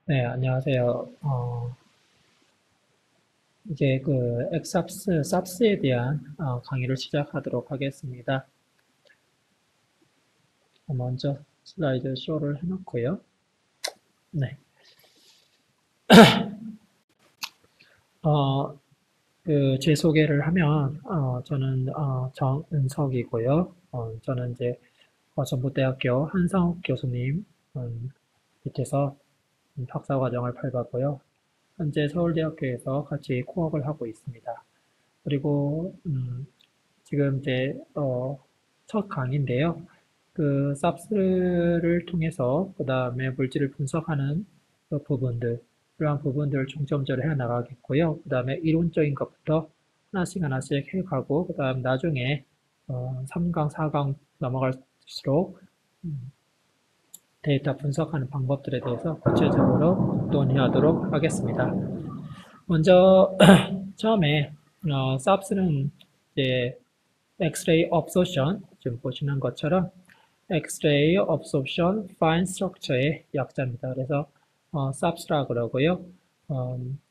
네, 안녕하세요. 이제 삽스에 대한 강의를 시작하도록 하겠습니다. 먼저 슬라이드 쇼를 해놓고요. 네. 어, 제 소개를 하면, 저는, 정은석이고요. 저는 이제, 전북대학교 한상욱 교수님, 밑에서 박사과정을 밟았고요. 현재 서울대학교에서 같이 코업을 하고 있습니다. 그리고, 지금 첫 강의인데요. 삽스를 통해서 그 다음에 물질을 분석하는 그 부분들, 그러한 부분들을 중점적으로 해 나가겠고요. 그 다음에 이론적인 것부터 하나씩 하나씩 해가고, 그 다음 나중에 3강, 4강 넘어갈수록 데이터 분석하는 방법들에 대해서 구체적으로 논의하도록 하겠습니다. 먼저 처음에 삽스는 이제 X-ray absorption, 지금 보시는 것처럼 X-ray absorption fine structure의 약자입니다. 그래서 SAPS라 그러고요.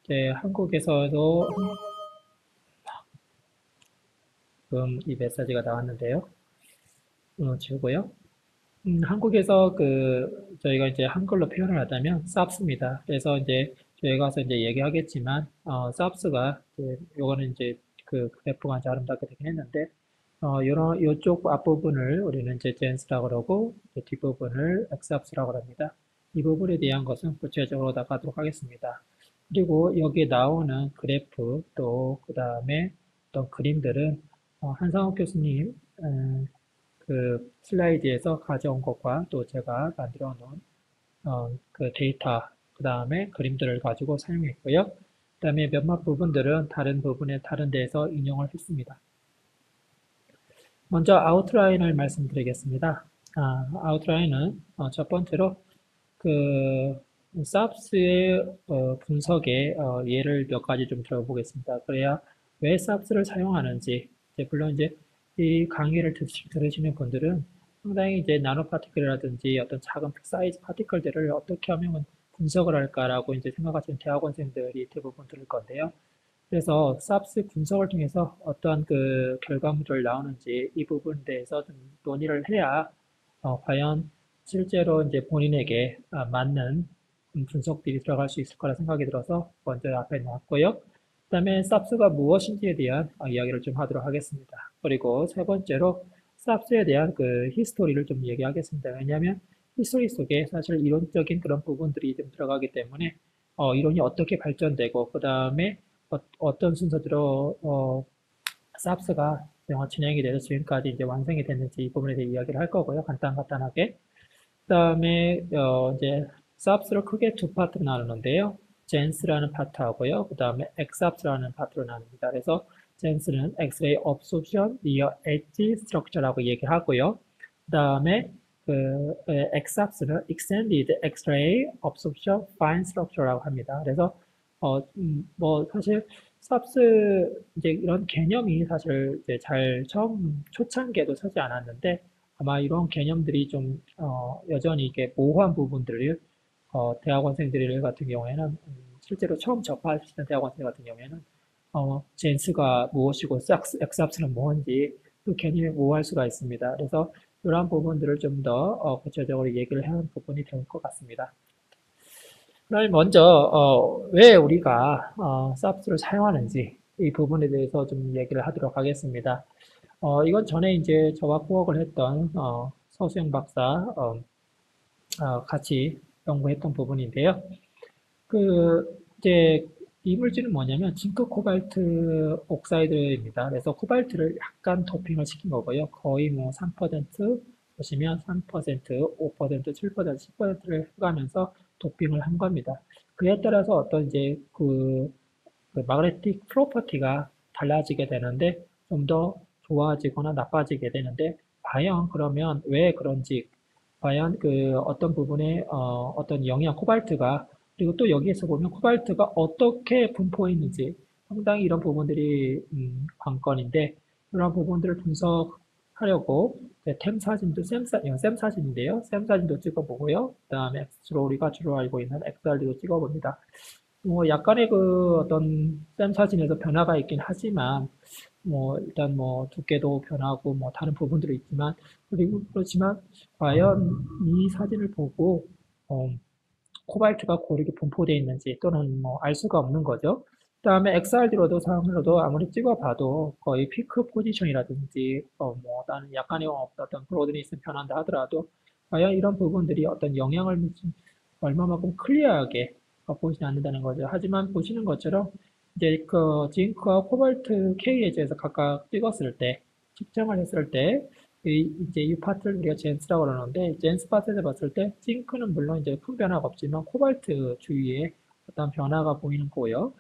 이제 한국에서도 지금 이 메시지가 나왔는데요. 지우고요. 한국에서 저희가 이제 한글로 표현을 하자면 SAPS입니다. 그래서 이제 저희가 이제 얘기하겠지만 SAPS가 요거는 이제 그래프가 이제 아름답게 되긴 했는데 요쪽 앞부분을 우리는 이제 젠스라고 그러고, 뒷부분을 엑스합스라고 합니다. 이 부분에 대한 것은 구체적으로 나가도록 하겠습니다. 그리고 여기에 나오는 그래프, 또, 그 다음에 어떤 그림들은, 한상욱 교수님, 슬라이드에서 가져온 것과 또 제가 만들어 놓은, 그 데이터, 그 다음에 그림들을 가지고 사용했고요. 그 다음에 몇몇 부분들은 다른 부분에 다른 데에서 인용을 했습니다. 먼저 아웃라인을 말씀드리겠습니다. 아웃라인은 첫 번째로 SAPS의 분석의 예를 몇 가지 좀 들어보겠습니다. 그래야 왜 SAPS를 사용하는지, 물론 이제 이 강의를 들으시는 분들은 상당히 이제 나노 파티클이라든지 어떤 작은 사이즈 파티클들을 어떻게 하면 분석을 할까라고 이제 생각하시는 대학원생들이 대부분 들을 건데요. 그래서 삽스 분석을 통해서 어떠한 결과물을 나오는지 이 부분에 대해서 좀 논의를 해야 과연 실제로 이제 본인에게 맞는 분석들이 들어갈 수 있을 거라 생각이 들어서 먼저 앞에 놨고요. 그다음에 삽스가 무엇인지에 대한 이야기를 좀 하도록 하겠습니다. 그리고 세 번째로 삽스에 대한 히스토리를 좀 얘기하겠습니다. 왜냐하면 히스토리 속에 사실 이론적인 그런 부분들이 좀 들어가기 때문에 이론이 어떻게 발전되고 그 다음에 떤 순서대로 삽스가 영화 진행이 돼서 지금까지 이제 완성이 됐는지 이 부분에 대해 이야기를 할 거고요. 간단하게. 그다음에 이제 삽스를 크게 두 파트로 나누는데요. 젠스라는 파트하고요. 그다음에 엑삽스라는 파트로 나눕니다. 그래서 젠스는 X-ray absorption near edge structure라고 얘기하고요. 그다음에 엑삽스는 extended X-ray absorption fine structure라고 합니다. 그래서 뭐 사실 삽스 이제 이런 개념이 사실 이제 잘 처음 초창기에도 서지 않았는데 아마 이런 개념들이 좀 여전히 이게 모호한 부분들을 대학원생들 같은 경우에는 실제로 처음 접하시는 대학원생 같은 경우에는 젠스가 무엇이고 엑스합스는 뭔지 그 개념이 모호할 수가 있습니다. 그래서 이러한 부분들을 좀 더 구체적으로 얘기를 하는 부분이 될 것 같습니다. 그럼 먼저 왜 우리가 삽스를 사용하는지 이 부분에 대해서 좀 얘기를 하도록 하겠습니다. 이건 전에 이제 저와 코웍을 했던 서수영 박사 같이 연구했던 부분인데요. 이제 이 물질은 뭐냐면 징크 코발트 옥사이드입니다. 그래서 코발트를 약간 도핑을 시킨 거고요. 거의 뭐 3% 보시면 3%, 5%, 7%, 10%를 해가면서 도핑을 한 겁니다. 그에 따라서 어떤 이제 마그네틱 프로퍼티가 달라지게 되는데 좀 더 좋아지거나 나빠지게 되는데 과연 그러면 왜 그런지 과연 어떤 부분에 어떤 영양 코발트가 그리고 또 여기에서 보면 코발트가 어떻게 분포했는지 상당히 이런 부분들이 관건인데 이런 부분들을 분석하기 하려고 템 사진도 샘 사진인데요. 샘 사진도 찍어보고요. 그 다음에 주로 우리가 주로 알고 있는 XRD도 찍어봅니다. 뭐 약간의 그 어떤 샘 사진에서 변화가 있긴 하지만 뭐 일단 뭐 두께도 변하고 뭐 다른 부분들이 있지만 그리고 그렇지만 과연 이 사진을 보고 코발트가 고르게 분포되어 있는지 또는 뭐 알 수가 없는 거죠. 그다음에 XRD로도 사용으로도 아무리 찍어봐도 거의 피크 포지션이라든지 뭐 다른 약간의 어떤 브로드니스 변한다 하더라도 과연 이런 부분들이 어떤 영향을 미친 얼마만큼 클리어하게 보이지 않는다는 거죠. 하지만 보시는 것처럼 이제 그 징크와 코발트 K에서 각각 찍었을 때 측정을 했을 때 이제 이 파트를 우리가 젠스라고 그러는데 젠스 파트에서 봤을 때 징크는 물론 이제 큰 변화가 없지만 코발트 주위에 어떤 변화가 보이는 거고요.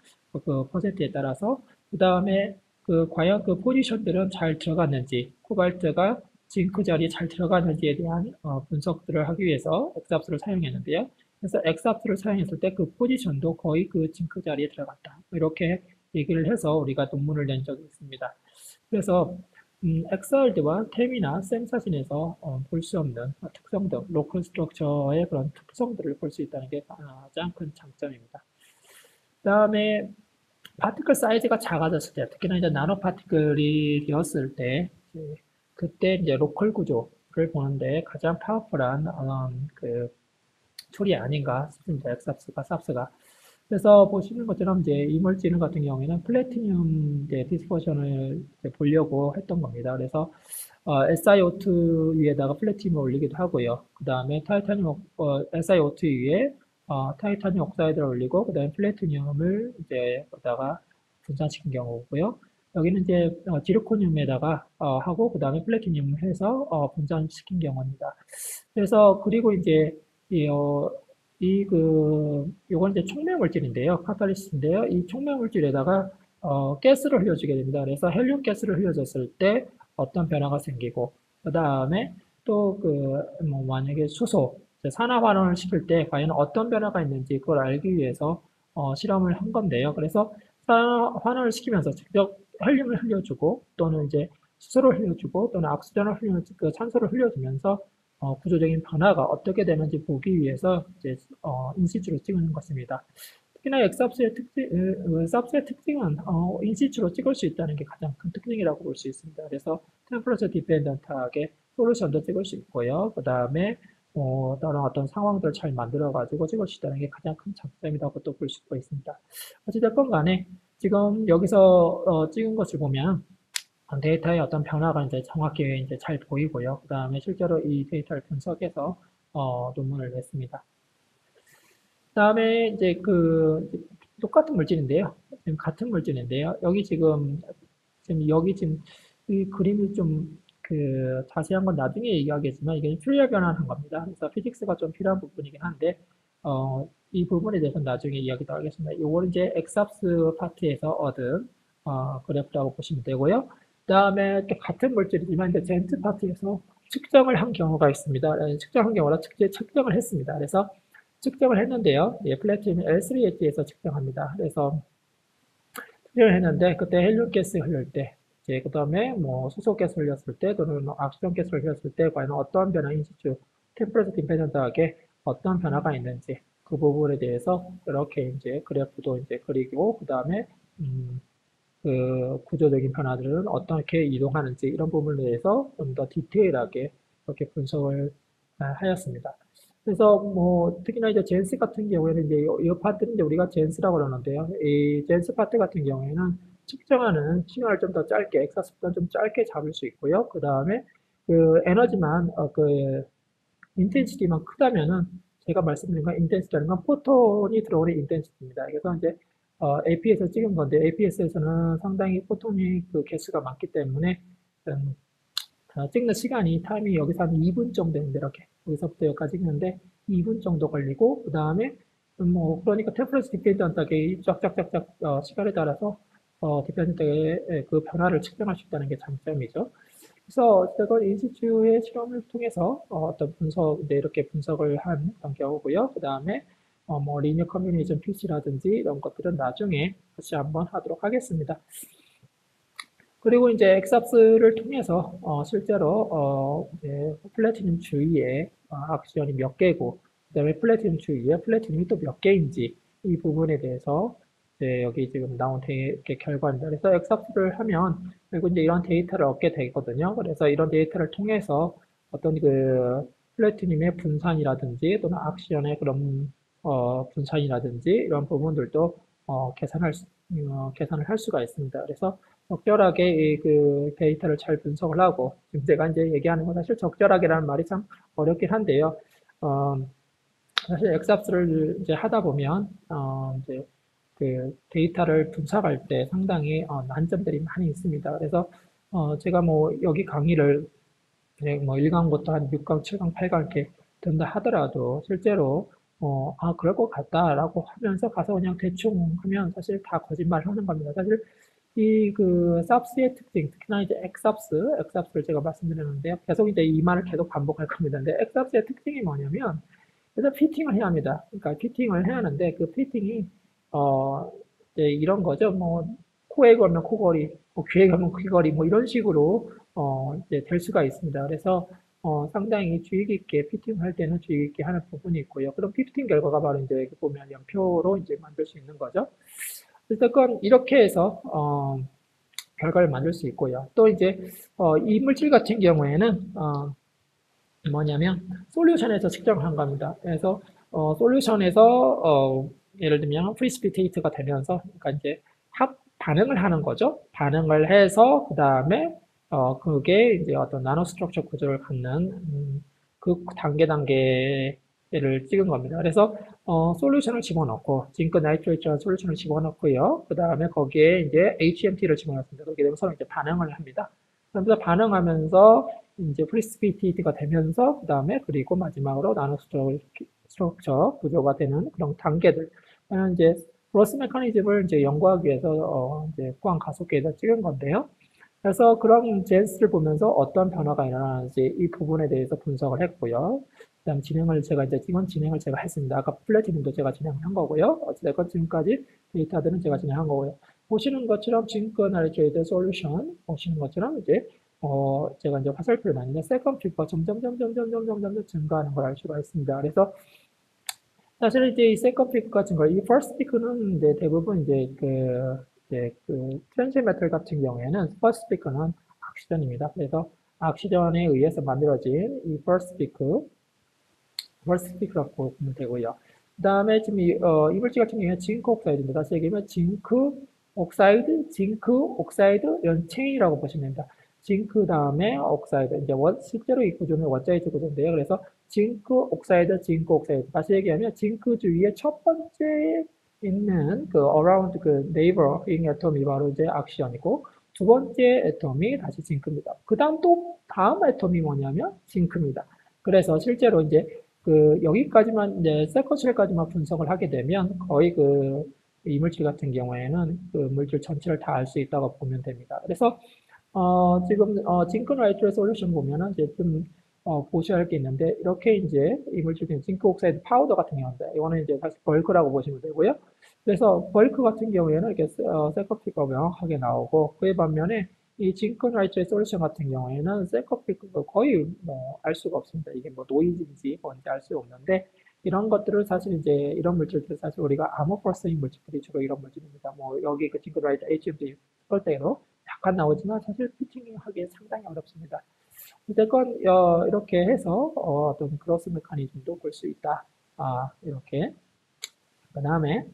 그 퍼센트에 따라서 그 다음에 그 과연 그 포지션들은 잘 들어갔는지 코발트가 징크 자리에 잘 들어갔는지에 대한 분석들을 하기 위해서 엑스합스를 사용했는데요. 그래서 엑스합스를 사용했을 때 그 포지션도 거의 그 징크 자리에 들어갔다. 이렇게 얘기를 해서 우리가 논문을 낸 적이 있습니다. 그래서 엑스알드와 템이나 샘 사진에서 볼 수 없는 특성들, 로컬 스트럭처의 그런 특성들을 볼 수 있다는 게 가장 큰 장점입니다. 그 다음에 파티클 사이즈가 작아졌을 때, 특히나 이제 나노 파티클이 되었을 때, 그때 이제 로컬 구조를 보는데 가장 파워풀한 그 툴이 아닌가 싶습니다. 엑스합스가. 그래서 보시는 것처럼 이제 이물질 같은 경우에는 플래티늄 이제 디스퍼션을 이제 보려고 했던 겁니다. 그래서 SiO2 위에다가 플래티늄을 올리기도 하고요. 그 다음에 SiO2 위에 타이타늄 옥사이드를 올리고 그 다음에 플래티늄을 이제 여기다가 분산시킨 경우고요. 여기는 이제 지르코늄에다가 하고 그 다음에 플래티늄을 해서 분산시킨 경우입니다. 그래서 그리고 이제 요건 이제 촉매 물질인데요. 카탈리스트인데요. 이 촉매 물질에다가 가스를 흘려주게 됩니다. 그래서 헬륨 가스를 흘려줬을 때 어떤 변화가 생기고, 그 다음에 또 뭐 만약에 수소, 산화 환원을 시킬 때 과연 어떤 변화가 있는지 그걸 알기 위해서 실험을 한 건데요. 그래서 산화 환원을 시키면서 직접 헬륨을 흘려주고 또는 이제 수소를 흘려주고 또는 악수전을 그 산소를 흘려주면서 구조적인 변화가 어떻게 되는지 보기 위해서 이제 인시추로 찍는 것입니다. 특히나 엑스합스의 특징은 인시추로 찍을 수 있다는 게 가장 큰 특징이라고 볼 수 있습니다. 그래서 템퍼러처 디펜던트하게 솔루션도 찍을 수 있고요. 그 다음에 다른 어떤 상황들을 잘 만들어가지고 찍을 수 있다는 게 가장 큰 장점이라고 또 볼 수가 있습니다. 어찌됐건 간에 지금 여기서 찍은 것을 보면 데이터의 어떤 변화가 이제 정확히 이제 잘 보이고요. 그 다음에 실제로 이 데이터를 분석해서 논문을 냈습니다. 그 다음에 이제 똑같은 물질인데요. 지금 같은 물질인데요. 지금 이 그림이 좀 자세한 건 나중에 얘기하겠지만 이게 퓨리어 변환한 겁니다. 그래서 피직스가 좀 필요한 부분이긴 한데 이 부분에 대해서는 나중에 이야기도 하겠습니다. 이거는 이제 엑스합스 파트에서 얻은 그래프라고 보시면 되고요. 그 다음에 또 같은 물질이지만 이제 젠트 파트에서 측정을 한 경우가 있습니다. 측정한 경우라 측정을 했습니다. 그래서 측정을 했는데요. 플래티늄 L3H에서 측정합니다. 그래서 측정을 했는데 그때 헬륨 가스 흘릴 때, 그 다음에 뭐 수소 가스 흘렸을 때 또는 악수전 가스를 흘렸을 때 과연 어떤 변화인지 템퍼러처 디펜던트하게 어떤 변화가 있는지 그 부분에 대해서 이렇게 이제 그래프도 이제 그리고 그 다음에 그 구조적인 변화들은 어떻게 이동하는지 이런 부분에 대해서 좀 더 디테일하게 이렇게 분석을 하였습니다. 그래서 뭐 특히나 이제 젠스 같은 경우에는 이제 이 파트는 이제 우리가 젠스라고 그러는데요. 이 젠스 파트 같은 경우에는 측정하는 시간을 좀 더 짧게, 엑사스보다 좀 짧게 잡을 수 있고요. 그 다음에 그 에너지만 인텐시티만 크다면은 제가 말씀드린 건 인텐시티라는 건 포톤이 들어오는 인텐시티입니다. 그래서 이제 APS에서 찍은 건데 APS에서는 상당히 포톤이 개수가 많기 때문에 찍는 시간이 타임이 여기서 한 2분 정도 되는데 이렇게 여기서부터 여기까지 찍는데 2분 정도 걸리고 그 다음에 뭐 그러니까 템퍼러처 디펜던트하게 쫙쫙쫙쫙 시간에 따라서 디펜던트의 그 변화를 측정할 수 있다는 게 장점이죠. 그래서 어쨌든 인시추의 실험을 통해서 어떤 분석, 이렇게 분석을 한 경우고요. 그 다음에 뭐 리니어 커뮤니케이션 PC라든지 이런 것들은 나중에 다시 한번 하도록 하겠습니다. 그리고 이제 엑삽스를 통해서 실제로 이제 플래티늄 주위에 악시언이 몇 개고, 그다음에 플래티늄 주위에 플래티늄이 또 몇 개인지 이 부분에 대해서 이제 여기 지금 나온 이렇게 결과입니다. 그래서 엑삽스를 하면 결국 이제 이런 데이터를 얻게 되거든요. 그래서 이런 데이터를 통해서 어떤 그 플래티늄의 분산이라든지 또는 악시언의 그런 분산이라든지 이런 부분들도 계산을 할 수가 있습니다. 그래서 적절하게 그 데이터를 잘 분석을 하고, 지금 제가 이제 얘기하는 건 사실 적절하게라는 말이 참 어렵긴 한데요. 어, 사실 엑삽스를 이제 하다 보면, 이제 그 데이터를 분석할 때 상당히 난점들이 많이 있습니다. 그래서 제가 뭐 여기 강의를 뭐 1강부터 한 6강, 7강, 8강 이렇게 된다 하더라도 실제로 그럴 것 같다라고 하면서 가서 그냥 대충 하면 사실 다 거짓말 하는 겁니다. 사실 이 그 삽스의 특징, 특히나 이제 엑삽스를 제가 말씀드렸는데요. 계속 이제 이 말을 계속 반복할 겁니다. 근데 엑삽스의 특징이 뭐냐면 일단 피팅을 해야 합니다. 그러니까 피팅을 해야 하는데 그 피팅이 어 이제 이런 거죠. 뭐 코에 걸면 코걸이, 뭐 귀에 걸면 귀걸이, 뭐 이런 식으로 이제 될 수가 있습니다. 그래서 상당히 주의 깊게 피팅할 때는 주의 깊게 하는 부분이 있고요. 그럼 피팅 결과가 바로 이제 보면 연표로 이제 만들 수 있는 거죠. 어쨌건 이렇게 해서 결과를 만들 수 있고요. 또 이제 이 물질 같은 경우에는 뭐냐면 솔루션에서 측정한 겁니다. 그래서 솔루션에서 예를 들면 프리시피테이트가 되면서 그러니까 이제 반응을 하는 거죠. 반응을 해서 그 다음에 그게 이제 어떤 나노 스트럭처 구조를 갖는 그 단계를 찍은 겁니다. 그래서 솔루션을 집어넣고 징크 나이트레이트라는 솔루션을 집어넣고요. 그 다음에 거기에 이제 HMT를 집어넣습니다. 그렇게 되면 서로 이제 반응을 합니다. 그러면서 반응하면서 이제 프리시피테이트가 되면서 그 다음에 그리고 마지막으로 나노 스트럭처 구조가 되는 그런 단계들. 이제 브로스 메커니즘을 이제 연구하기 위해서 이제 포항 가속기에다 찍은 건데요. 그래서 그런 젠스를 보면서 어떤 변화가 일어나는지 이 부분에 대해서 분석을 했고요. 그다음 이번 진행을 제가 했습니다. 아까 플래티늄도 제가 진행한 거고요. 어찌됐건 지금까지 데이터들은 제가 진행한 거고요. 보시는 것처럼 징크 나이트레이트 솔루션 보시는 것처럼 이제 제가 이제 화살표를 놨는데 세컨 피크가 점점 증가하는 걸 알 수가 있습니다. 그래서 사실 이제 이 세컨 피크 같은 거, 이 퍼스트 피크는 이제 대부분 이제 그 트랜스 메탈 같은 경우에는 퍼스트 피크는 악시전입니다. 그래서 악시전에 의해서 만들어진 이 퍼스트 피크라고 보면 되고요. 그 다음에 지금 이 물질 같은 경우에는 징크 옥사이드입니다. 다시 얘기하면 징크 옥사이드 연체인이라고 보시면 됩니다. 징크 다음에 옥사이드. 이제 실제로 이 구조는 원자이트 구조인데요. 그래서 징크 옥사이드. 다시 얘기하면 징크 주위에 첫 번째 있는 그 around 그 neighboring 애톰이 바로 이제 악시언이고 두 번째 애톰이 다시 징크입니다. 그 다음 애톰이 뭐냐면 징크입니다. 그래서 실제로 이제 그 여기까지만 이제 세컨셀까지만 분석을 하게 되면 거의 그 이물질 같은 경우에는 그 물질 전체를 다 알 수 있다고 보면 됩니다. 그래서 지금 징크 나이트레 솔루션 보면은 이제 좀 보셔야 할 게 있는데 이렇게 이제 이물질 징크 옥사이드 파우더 같은 경우인데 이거는 이제 사실 벌크라고 보시면 되고요. 그래서 벌크 같은 경우에는 이렇게 세커피가 명확하게 나오고 그에 반면에 이 징크 나이트레 솔루션 같은 경우에는 세커피가 거의 뭐 알 수가 없습니다. 이게 뭐 노이즈인지 뭔지 알 수가 없는데 이런 것들을 사실 이제 이런 물질들 사실 우리가 아모퍼스인 물질들이 주로 이런 물질입니다. 뭐 여기 그 징크 나이트 HMG 썰때로 약간 나오지만 사실 피팅하기 상당히 어렵습니다. 어쨌건 이렇게 해서 어떤 크로스 메커니즘도 볼 수 있다. 이렇게. 그다음에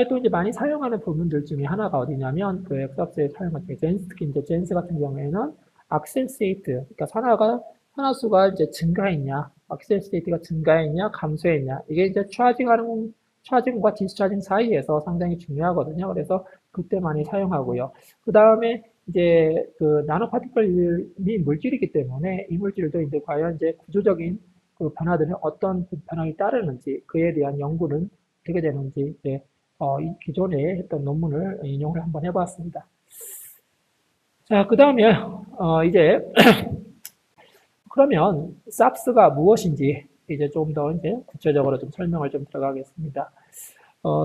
또 이제 많이 사용하는 부분들 중에 하나가 어디냐면 그 엑스합스에 사용하는 젠스, 특히 이제 젠스 같은 경우에는 악셀 스테이트, 그러니까 산화수가 이제 증가했냐, 악셀 스테이트가 증가했냐, 감소했냐, 이게 이제 차징과 디스차징 사이에서 상당히 중요하거든요. 그래서 그때 많이 사용하고요. 그 다음에 이제 그 나노파티클이 물질이기 때문에 이 물질도 이제 과연 이제 구조적인 그 변화들은 어떤 변화를 따르는지 그에 대한 연구는 어떻게 되는지 이제 이 기존에 했던 논문을 인용을 한번 해봤습니다. 자, 그 다음에 이제 그러면 삽스가 무엇인지 이제 좀 더 이제 구체적으로 좀 설명을 좀 들어가겠습니다.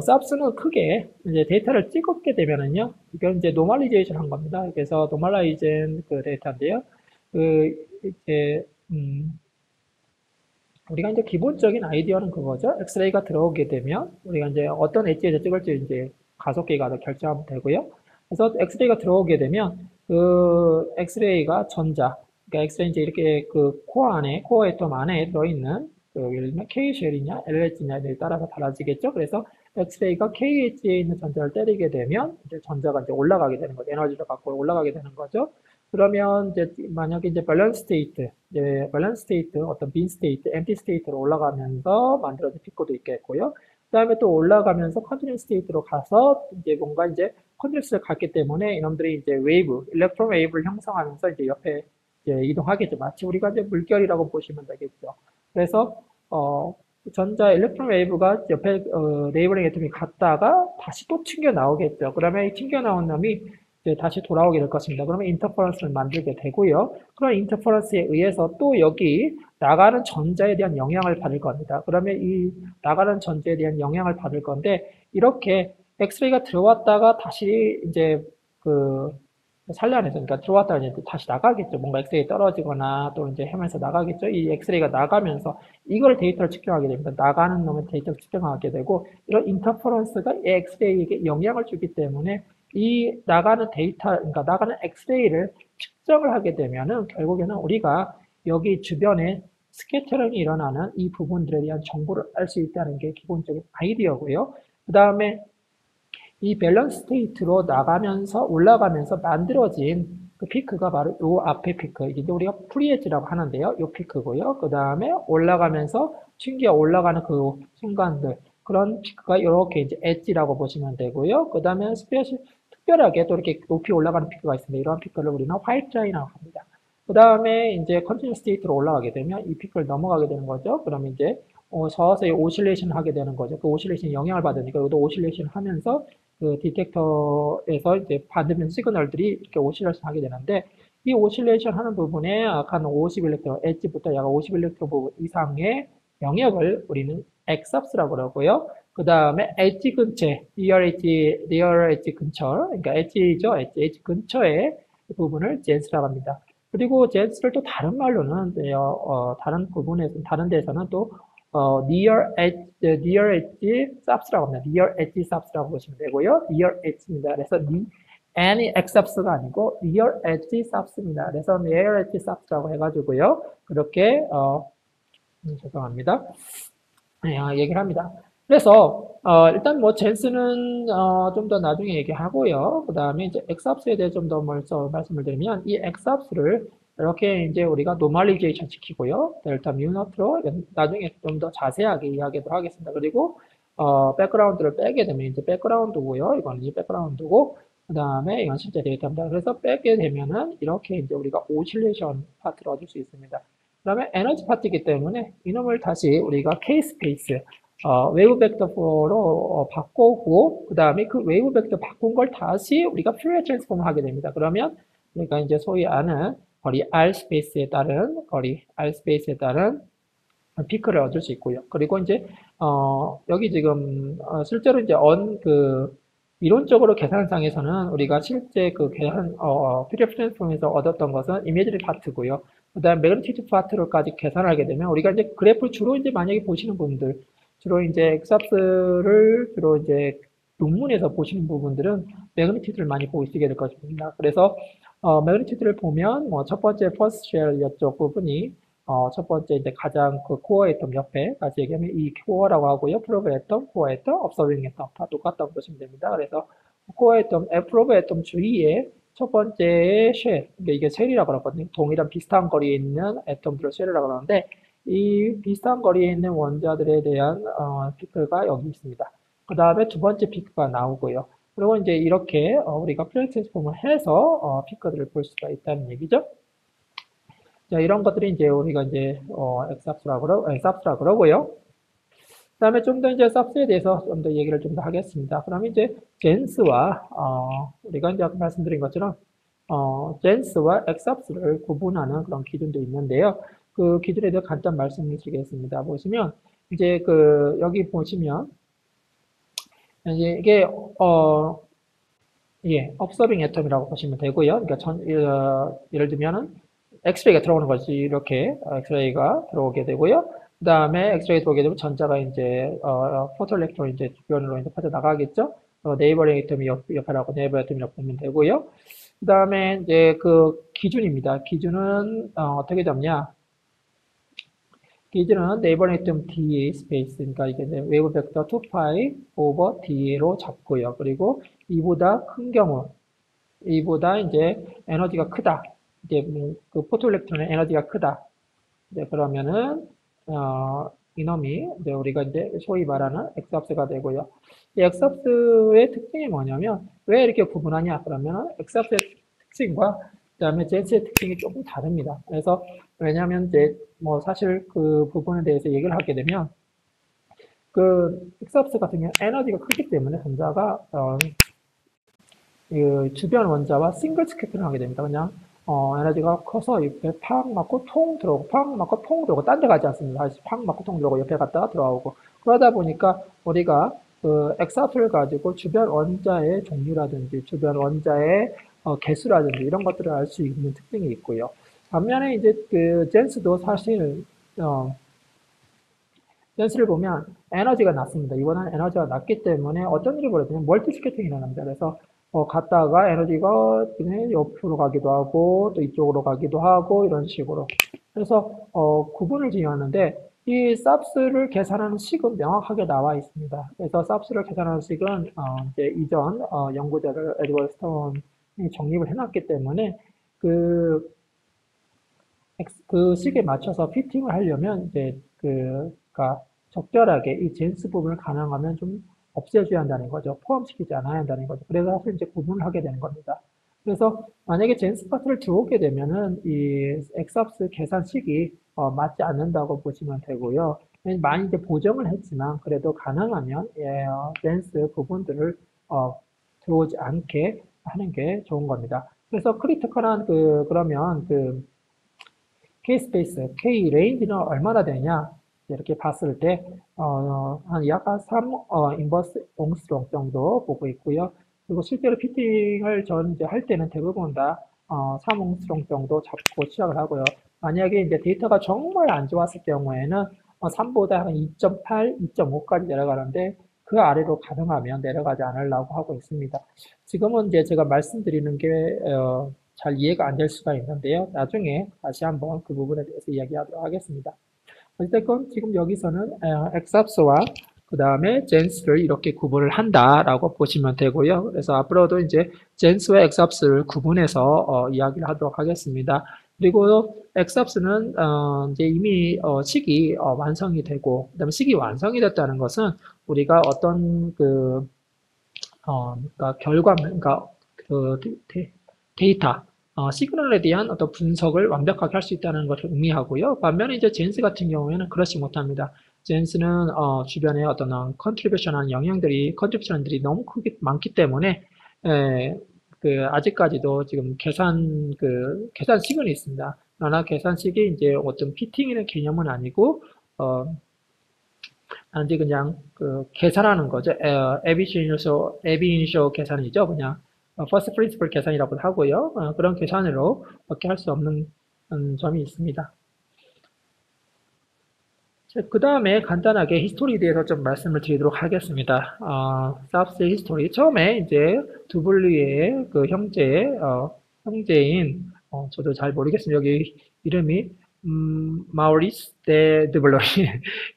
쌉스는 크게 이제 데이터를 찍었게 되면은요, 이건 이제 노멀리제이션 한 겁니다. 그래서 노멀라이젠 그 데이터인데요. 그, 이제, 우리가 이제 기본적인 아이디어는 그거죠. 엑스레이가 들어오게 되면 우리가 이제 어떤 엣지에서 찍을지 이제 가속기가 결정하면 되고요. 그래서 엑스레이가 들어오게 되면 그 엑스레이가 전자, 그러니까 엑스레이 이제 이렇게 그 코어 안에, 코어 애톰 안에 들어있는 그 예를 들면 K쉘이냐 LH냐에 따라서 달라지겠죠. 그래서 엑스레이가 KH에 있는 전자를 때리게 되면 이제 전자가 이제 올라가게 되는 거죠. 에너지를 갖고 올라가게 되는 거죠. 그러면 이제 만약에 이제 밸런스 스테이트, 이제 밸런스 스테이트, 어떤 빈 스테이트, 엠티 스테이트로 올라가면서 만들어진 피코도 있겠고요. 그다음에 또 올라가면서 컨티뉴스 스테이트로 가서 이제 뭔가 이제 컨티뉴스를 갔기 때문에 이놈들이 이제 웨이브, 일렉트론 웨이브를 형성하면서 이제 옆에 이제 이동하겠죠. 마치 우리가 이제 물결이라고 보시면 되겠죠. 그래서 전자 일렉트론 웨이브가 옆에 네이버링 애톰이 갔다가 다시 또 튕겨 나오겠죠. 그러면 이 튕겨 나온 놈이 이제 다시 돌아오게 될 것입니다. 그러면 인터퍼런스를 만들게 되고요. 그런 인터퍼런스에 의해서 또 여기 나가는 전자에 대한 영향을 받을 겁니다. 그러면 이 나가는 전자에 대한 영향을 받을 건데 이렇게 엑스레이가 들어왔다가 다시 이제 그 산란해서 그러니까 들어왔다가 이제 다시 나가겠죠. 뭔가 엑스레이 떨어지거나 또 이제 하면서 나가겠죠. 이 엑스레이가 나가면서 이걸 데이터를 측정하게 됩니다. 나가는 놈의 데이터를 측정하게 되고 이런 인터퍼런스가 이 엑스레이에게 영향을 주기 때문에 이 나가는 데이터, 그러니까 나가는 엑스레이를 측정을 하게 되면은 결국에는 우리가 여기 주변에 스캐터링이 일어나는 이 부분들에 대한 정보를 알 수 있다는 게 기본적인 아이디어고요. 그 다음에 이 밸런스 스테이트로 나가면서 올라가면서 만들어진 그 피크가 바로 요 앞에 피크. 이게 우리가 프리엣지라고 하는데요. 요 피크고요. 그 다음에 올라가면서 튕겨 올라가는 그 순간들. 그런 피크가 이렇게 이제 엣지라고 보시면 되고요. 그 다음에 특별하게 또 이렇게 높이 올라가는 피크가 있습니다. 이런 피크를 우리는 화이트 라인이라고 합니다. 그 다음에 이제 컨티뉴 스테이트로 올라가게 되면 이 피크를 넘어가게 되는 거죠. 그러면 이제 서서히 오실레이션 하게 되는 거죠. 그 오실레이션이 영향을 받으니까 이것도 오실레이션 하면서 그 디텍터에서 이제 받으면 시그널들이 이렇게 오실레이션 하게 되는데 이 오실레이션 하는 부분에 약 한 50일렉트론, 엣지부터 약 50일렉트론 부분 이상의 영역을 우리는 엑삽스라고 그러고요. 그 다음에 엣지 근처에, 리얼 엣지 근처, 그러니까 엣지죠. 엣지 근처에 부분을 젠스라고 합니다. 그리고 젠스를 또 다른 말로는, 다른 부분에서, 다른 데서는 또 near edge subs라고 합니다. near edge subs라고 보시면 되고요. near edge입니다. 그래서 any x subs가 아니고 near edge subs입니다. 그래서 near edge subs라고 해가지고요. 그렇게 죄송합니다. 네, 얘기를 합니다. 그래서 일단 뭐 젠스는 좀 더 나중에 얘기하고요. 그 다음에 이제 엑삽스에 대해 좀 더 먼저 말씀을 드리면 이 엑삽스를 이렇게 이제 우리가 노멀리제이션 시키고요. 델타 뮤너트로 나중에 좀 더 자세하게 이야기도 하겠습니다. 그리고 백그라운드를 빼게 되면 이제 백그라운드고요. 이건 이제 백그라운드고 그 다음에 이건 실제 데이터입니다. 그래서 빼게 되면은 이렇게 이제 우리가 오실레이션 파트를 얻을 수 있습니다. 그 다음에 에너지 파트이기 때문에 이놈을 다시 우리가 K-스페이스 웨이브 벡터 4로 바꾸고 그 다음에 그 웨이브 벡터 바꾼 걸 다시 우리가 퓨리어 트랜스폼을 하게 됩니다. 그러면 우리가 이제 소위 아는 거리 R 스페이스에 따른 피크를 얻을 수 있고요. 그리고 이제 여기 지금 실제로 이제 이론적으로 계산상에서는 우리가 실제 그 계산 퓨리어 트랜스폼에서 얻었던 것은 이미지리 파트고요. 그다음 매그니튜드 파트로까지 계산하게 되면 우리가 이제 그래프를 주로 이제 만약에 보시는 분들 주로 이제 엑삽스를 주로 이제 논문에서 보시는 부분들은 매그니튜드를 많이 보시게 될 것입니다. 그래서 매그니튜드를 보면 첫 번째 퍼스트 쉘 이쪽 부분이 첫 번째 이제 가장 그 코어 애톰 옆에 다시 얘기하면 이 코어라고 하고요. 프로브 애톰, 코어 애톰, 업서빙 애톰 다 똑같다고 보시면 됩니다. 그래서 코어 애톰, 프로브 애톰 주위에 첫 번째 쉘, 이게 쉘이라고 그러거든요. 동일한 비슷한 거리에 있는 애톰들을 쉘이라고 그러는데 이 비슷한 거리에 있는 원자들에 대한 피크가 여기 있습니다. 그 다음에 두 번째 피크가 나오고요. 그리고 이제 이렇게 우리가 플레이 트랜스폼을 해서 피크들을 볼 수가 있다는 얘기죠. 자, 이런 것들이 이제 우리가 이제 엑삽스라 그러고요. 그다음에 좀 더 이제 삽스에 대해서 좀 더 얘기를 좀 더 하겠습니다. 그럼 이제 젠스와 우리가 이제 아까 말씀드린 것처럼 젠스와 엑삽스를 구분하는 그런 기준도 있는데요. 그 기준에 대해 간단 말씀을 드리겠습니다. 보시면 이제 그 여기 보시면 이게 예, observing atom이라고 보시면 되고요. 그러니까 예를 들면은 엑스레이가 들어오는 거지. 이렇게 엑스레이가 들어오게 되고요. 그 다음에 엑스레이 들어오게 되면 전자가 이제 포토일렉트론이 이제 주변으로 이제 퍼져 나가겠죠. 네이버링 애텀이 옆에 하고 네이버 애텀이라고 보면 되고요. 그 다음에 이제 그 기준입니다. 기준은 어떻게 잡냐? 기준은 네이버링 애텀 d 스페이스, 그러니까 이게 웨이브 벡터 2파이 오버 d로 잡고요. 그리고 이보다 큰 경우, 이보다 이제 에너지가 크다. 이제 그 포토일렉트론의 에너지가 크다. 이제 그러면은 이놈이 이제 우리가 이제 소위 말하는 엑스합스가 되고요. 이 엑스합스의 특징이 뭐냐면 왜 이렇게 구분하냐? 그러면 엑스합스의 특징과 그다음에 제스의 특징이 조금 다릅니다. 그래서 왜냐하면 이제 뭐 사실 그 부분에 대해서 얘기를 하게 되면 그 엑스합스 같은 경우 에너지가 크기 때문에 전자가 그 주변 원자와 싱글 스캐터링 하게 됩니다. 그냥 에너지가 커서 옆에 팍 맞고 통 들어오고 팍 맞고 통 들어오고 딴 데 가지 않습니다. 다시 팍 맞고 통 들어오고 옆에 갔다가 들어오고 그러다 보니까 우리가 그 엑스합스를 가지고 주변 원자의 종류라든지 주변 원자의 개수라든지 이런 것들을 알 수 있는 특징이 있고요. 반면에 이제 그 젠스도 사실 젠스를 보면 에너지가 낮습니다. 이번에는 에너지가 낮기 때문에 어떤 일이 벌어지냐면 멀티 스캐팅이 일어납니다. 그래서 갔다가 에너지가 그냥 옆으로 가기도 하고 또 이쪽으로 가기도 하고 이런 식으로. 그래서 구분을 지어하는데 이 쌉스를 계산하는 식은 명확하게 나와 있습니다. 그래서 쌉스를 계산하는 식은 이제 이전 연구자들 에드워드 스톤이 정립을 해놨기 때문에 그 그 식에 맞춰서 피팅을 하려면 이제 그가 적절하게 이 젠스 부분을 가능하면 좀 없애줘야 한다는 거죠. 포함시키지 않아야 한다는 거죠. 그래서 사실 이제 구분을 하게 되는 겁니다. 그래서 만약에 젠스 파트를 들어오게 되면은 이 엑스합스 계산식이 맞지 않는다고 보시면 되고요. 많이 이제 보정을 했지만 그래도 가능하면 젠스 부분들을 들어오지 않게 하는 게 좋은 겁니다. 그래서 크리티컬한 그러면 K 스페이스, K 레인지는 얼마나 되냐? 이렇게 봤을 때, 한 약 3, 인버스 옹스트롱 정도 보고 있고요. 그리고 실제로 피팅을 전 이제 할 때는 대부분 다, 3옹스트롱 정도 잡고 시작을 하고요. 만약에 이제 데이터가 정말 안 좋았을 경우에는 3보다 한 2.8, 2.5까지 내려가는데, 그 아래로 가능하면 내려가지 않으려고 하고 있습니다. 지금은 이제 제가 말씀드리는 게, 잘 이해가 안 될 수가 있는데요. 나중에 다시 한번 그 부분에 대해서 이야기하도록 하겠습니다. 어쨌건 지금 여기서는 엑삽스와 그 다음에 젠스를 이렇게 구분을 한다라고 보시면 되고요. 그래서 앞으로도 이제 젠스와 엑삽스를 구분해서 이야기를 하도록 하겠습니다. 그리고 엑삽스는 이제 이미 식이 완성이 되고, 그다음에 식이 완성이 됐다는 것은 우리가 어떤 그러니까 그러니까 그 데이터, 시그널에 대한 어떤 분석을 완벽하게 할 수 있다는 것을 의미하고요. 반면에 이제 젠스 같은 경우에는 그렇지 못합니다. 젠스는 주변에 어떤 컨트리뷰션한 컨트리뷰션들이 너무 많기 때문에 아직까지도 지금 계산 시그널이 있습니다. 그러나 계산식이 이제 어떤 피팅이라는 개념은 아니고 단지 그냥 계산하는 거죠. 에비이니셜 계산이죠. 그냥 first principle 계산이라고 하고요. 그런 계산으로 밖에 할 수 없는 점이 있습니다. 그 다음에 간단하게 히스토리에 대해서 좀 말씀을 드리도록 하겠습니다. 쌉스의 히스토리. 처음에 이제 두블리의 그 형제인, 저도 잘 모르겠습니다. 여기 이름이, 마우리스 데 드블로이.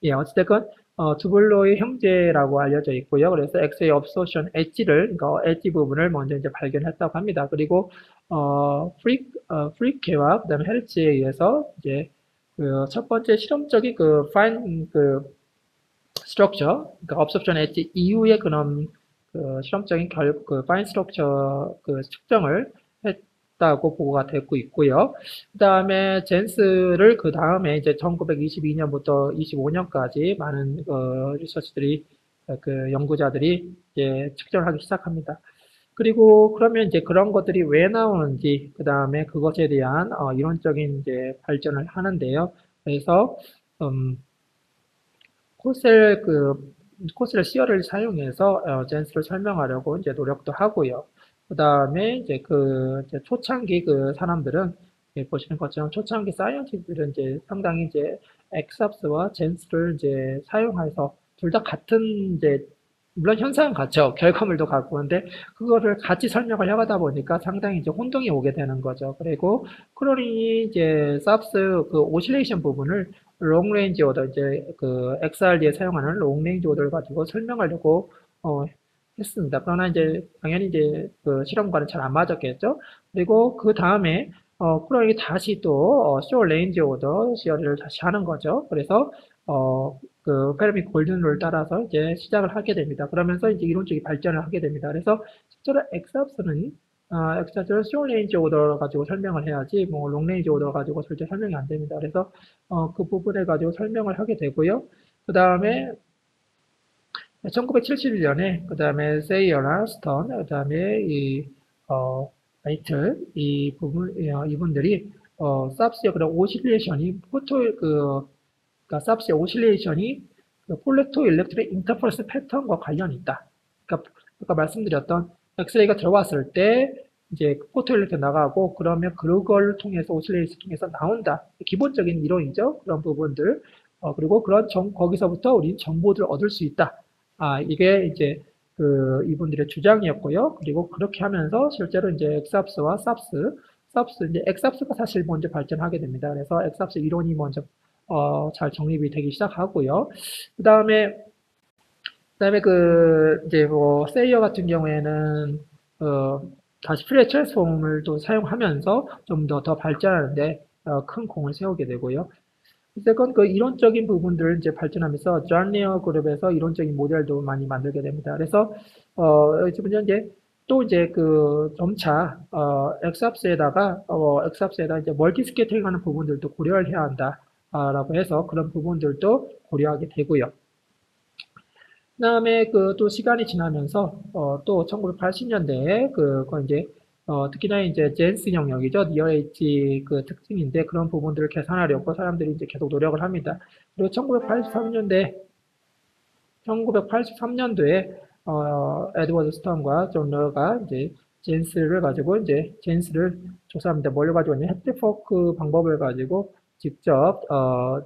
예, 어찌됐건, 두블로의 형제라고 알려져 있고요. 그래서 엑스의 업소션 그러니까 엣지 부분을 먼저 이제 발견했다고 합니다. 그리고, 프리케와 그 다음에 헤르츠에 의해서 이제 첫 번째 실험적인 스트럭처, 그러니까 업소션 엣지 이후에 그런 실험적인 파인 스트럭처 측정을 했다고 보고가 되고 있고요. 그 다음에 젠스를 그 다음에 이제 1922년부터 25년까지 많은 리서치들이 연구자들이 이제 측정을 하기 시작합니다. 그리고 그러면 이제 그런 것들이 왜 나오는지, 그 다음에 그것에 대한 이론적인 이제 발전을 하는데요. 그래서 코셀 코스를 시어를 사용해서 젠스를 설명하려고 이제 노력도 하고요. 그 다음에 이제 이제 초창기 사람들은 보시는 것처럼 초창기 사이언티스트들은 이제 상당히 이제 엑삽스와 젠스를 이제 사용해서 둘 다 같은 이제 물론 현상은 같죠. 결과물도 같고. 근데 그거를 같이 설명을 해가다 보니까 상당히 이제 혼동이 오게 되는 거죠. 그리고 크로린이 이제 삽스 오실레이션 부분을 롱레인지 오더, 이제 XRD에 사용하는 롱레인지 오더를 가지고 설명하려고, 했습니다. 그러나 이제 당연히 이제 실험과는 잘 안 맞았겠죠. 그리고 그 다음에, 크로린이 다시 또, 쇼 레인지 오더 시어리를 다시 하는 거죠. 그래서, 페르미 골든 룰 따라서 이제 시작을 하게 됩니다. 그러면서 이제 이론적인 발전을 하게 됩니다. 그래서 실제로 엑스합스는 엑스합스를 쇼 레인지 오더 가지고 설명을 해야지 뭐 롱 레인지 오더 가지고 절대 설명이 안 됩니다. 그래서 그 부분을 가지고 설명을 하게 되고요. 그 다음에 1971년에 그 다음에 세이어나 스턴, 그 다음에 라이틀 이분들이 삽스의 그런 오실레이션이 그러니까 삽스의 오실레이션이 폴레토 일렉트릭 인터퍼런스 패턴과 관련이 있다. 그러니까 아까 말씀드렸던 엑스레이가 들어왔을 때 이제 포토 일렉트릭 나가고 그러면 그걸 통해서 오실레이션 통해서 나온다. 기본적인 이론이죠. 그런 부분들. 그리고 거기서부터 우리는 정보들을 얻을 수 있다. 이게 이제 이분들의 주장이었고요. 그리고 그렇게 하면서 실제로 이제 엑삽스와 삽스 이제 엑삽스가 사실 먼저 발전하게 됩니다. 그래서 엑삽스 이론이 먼저 잘 정립이 되기 시작하고요. 그다음에 이제 뭐 세이어 같은 경우에는 다시 프레 트랜스폼을 또 사용하면서 좀 더 발전하는데 큰 공을 세우게 되고요. 어쨌건 이론적인 부분들을 이제 발전하면서 존 레어 그룹에서 이론적인 모델도 많이 만들게 됩니다. 그래서 지금 이제 또 이제 점차 엑스합스에다가 이제 멀티 스캐터링하는 부분들도 고려를 해야 한다라고 해서 그런 부분들도 고려하게 되고요. 그다음에 또 시간이 지나면서 또 1980년대에 이제 특히나 이제 젠스 영역이죠. 니어 엣지 특징인데 그런 부분들을 개선하려고 사람들이 이제 계속 노력을 합니다. 그리고 1983년도에 에드워드 스턴과 존 러가 이제 젠스를 가지고 이제 젠스를 조사합니다. 뭘 가지고 있냐? 헤트포크 방법을 가지고 직접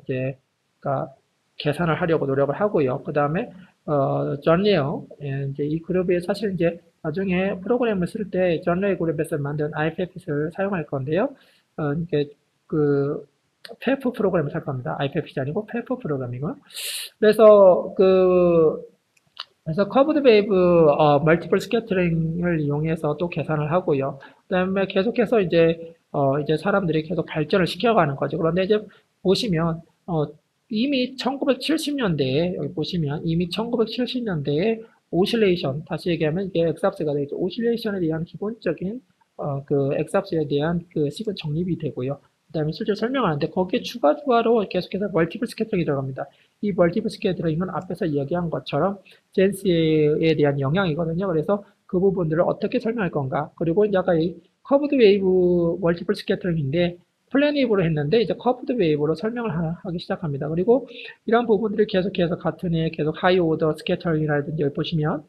이제 그러니까 계산을 하려고 노력을 하고요. 그 다음에 존 레어 이제 이 그룹이 사실 이제 나중에 프로그램을 쓸 때 존 레어 그룹에서 만든 IPFit을 사용할 건데요. 이게 페프 프로그램을 살 겁니다. IPFit이 아니고 페프 프로그램이고요. 그래서 커브드 웨이브 멀티플 스캐터링을 이용해서 또 계산을 하고요. 그다음에 계속해서 이제 사람들이 계속 발전을 시켜가는 거죠. 그런데 이제 보시면 이미 1970년대에 여기 보시면 이미 1970년대에 오실레이션 다시 얘기하면 이게 엑삽스가 되죠. 오실레이션에 대한 기본적인 엑삽스에 대한 식은 정립이 되고요. 그다음에 실제 설명하는데 거기에 추가로 계속해서 멀티플 스캐터링이 들어갑니다. 이 멀티플 스캐터링은 앞에서 이야기한 것처럼 젠스에 대한 영향이거든요. 그래서 그 부분들을 어떻게 설명할 건가. 그리고 이제 아까 이 커브드 웨이브 멀티플 스캐터링인데 플랜 웨이브로 했는데 이제 커브드 웨이브로 설명을 하기 시작합니다. 그리고 이런 부분들을 계속해서 같은 해 계속 하이 오더 스캐터링이라든지 여기 보시면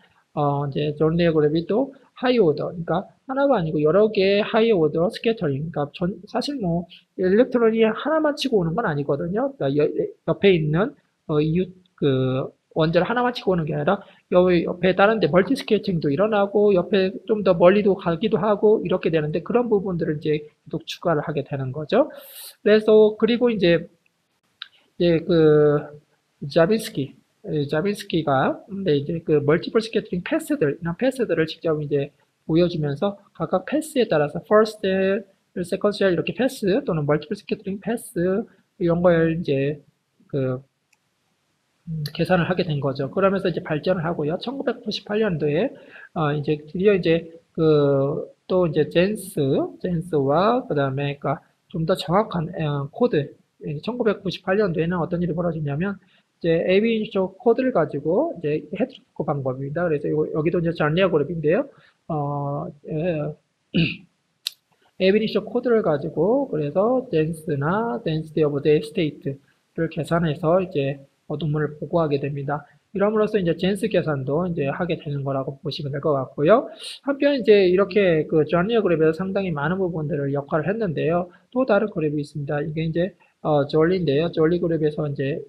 이제 존 레어 그룹이 또 하이 오더, 그러니까 하나가 아니고 여러 개의 하이 오더 스캐터링, 그러니까 사실 뭐 일렉트론이 하나만 치고 오는 건 아니거든요. 그러니까 옆에 있는 원자를 하나만 치고 오는 게 아니라 옆에 다른데 멀티 스캐팅도 일어나고 옆에 좀 더 멀리도 가기도 하고 이렇게 되는데 그런 부분들을 이제 계속 추가를 하게 되는 거죠. 그래서 그리고 이제 자빈스키가 근데 이제 멀티플 스캐터링 이런 패스들을 직접 이제 보여주면서 각각 패스에 따라서 first cell, second cell 이렇게 패스 또는 멀티플 스캐터링 패스 이런 걸 이제 계산을 하게 된 거죠. 그러면서 이제 발전을 하고요. 1998년도에 이제 드디어 이제 또 이제 젠스와 그다음에 그러니까 좀 더 정확한 코드 1998년도에는 어떤 일이 벌어지냐면 이제 에비니쇼 코드를 가지고 이제 헤트로포크 방법입니다. 그래서 여기도 이제 존 레어 그룹인데요. 에비니쇼 코드를 가지고 그래서 젠스나 density of the state를 계산해서 이제 논문을 보고하게 됩니다. 이럼으로써 이제 젠스 계산도 이제 하게 되는 거라고 보시면 될 것 같고요. 한편 이제 이렇게 그 존리어 그룹에서 상당히 많은 부분들을 역할을 했는데요. 또 다른 그룹이 있습니다. 이게 이제 졸리인데요. 졸리 그룹에서 이제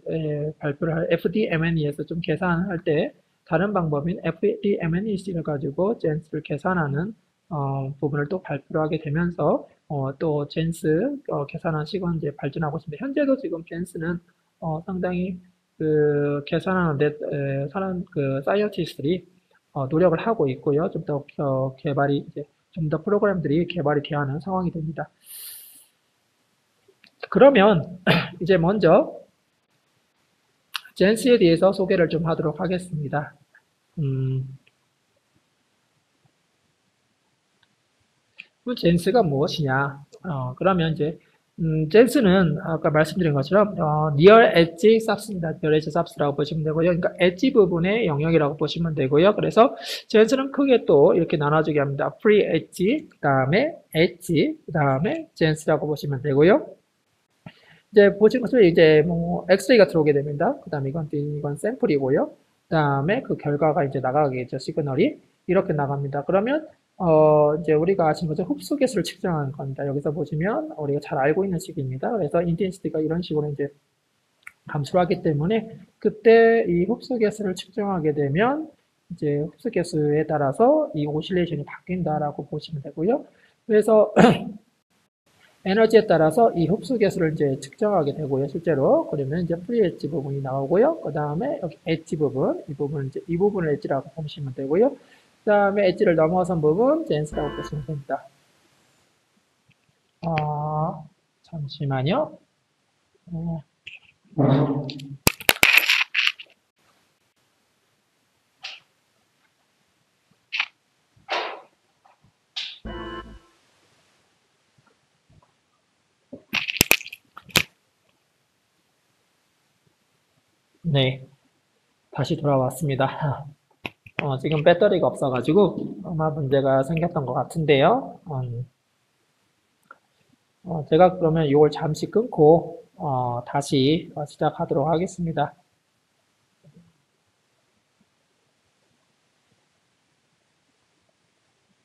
발표를 할 FDMNE에서 좀 계산할 때 다른 방법인 FDMNEC를 가지고 젠스를 계산하는 부분을 또 발표를 하게 되면서 또 젠스 계산한 식은 이제 발전하고 있습니다. 현재도 지금 젠스는 상당히 그 계산하는데 사람 그 사이언티스트들이 노력을 하고 있고요. 좀 더 개발이 이제 좀 더 프로그램들이 개발이 되어 하는 상황이 됩니다. 그러면 이제 먼저 젠스에 대해서 소개를 좀 하도록 하겠습니다. 젠스가 무엇이냐? 그러면 이제 젠스는 아까 말씀드린 것처럼 near edge subs입니다. near edge subs라고 보시면 되고요. 그러니까 엣지 부분의 영역이라고 보시면 되고요. 그래서 젠스는 크게 또 이렇게 나눠주게 합니다. free edge, 그 다음에 엣지, 그 다음에 젠스라고 보시면 되고요. 이제 보시는 것처럼 이제 뭐 엑스레이가 들어오게 됩니다. 그 다음에 이건 샘플이고요. 그 다음에 그 결과가 이제 나가겠죠. 시그널이 이렇게 나갑니다. 그러면 이제 우리가 아시는 것처럼 흡수 개수를 측정하는 겁니다. 여기서 보시면 우리가 잘 알고 있는 식입니다. 그래서 인텐시티가 이런 식으로 이제 감소를 하기 때문에 그때 이 흡수 개수를 측정하게 되면 이제 흡수 개수에 따라서 이 오실레이션이 바뀐다라고 보시면 되고요. 그래서 에너지에 따라서 이 흡수 개수를 이제 측정하게 되고요, 실제로. 그러면 이제 프리 엣지 부분이 나오고요. 그 다음에 여기 엣지 부분, 이 부분을 엣지라고 보시면 되고요. 그 다음에 엣지를 넘어선 부분, 젠스라고 보시면 됩니다. 잠시만요. 네, 다시 돌아왔습니다. 지금 배터리가 없어가지고 아마 문제가 생겼던 것 같은데요. 제가 그러면 이걸 잠시 끊고 다시 시작하도록 하겠습니다.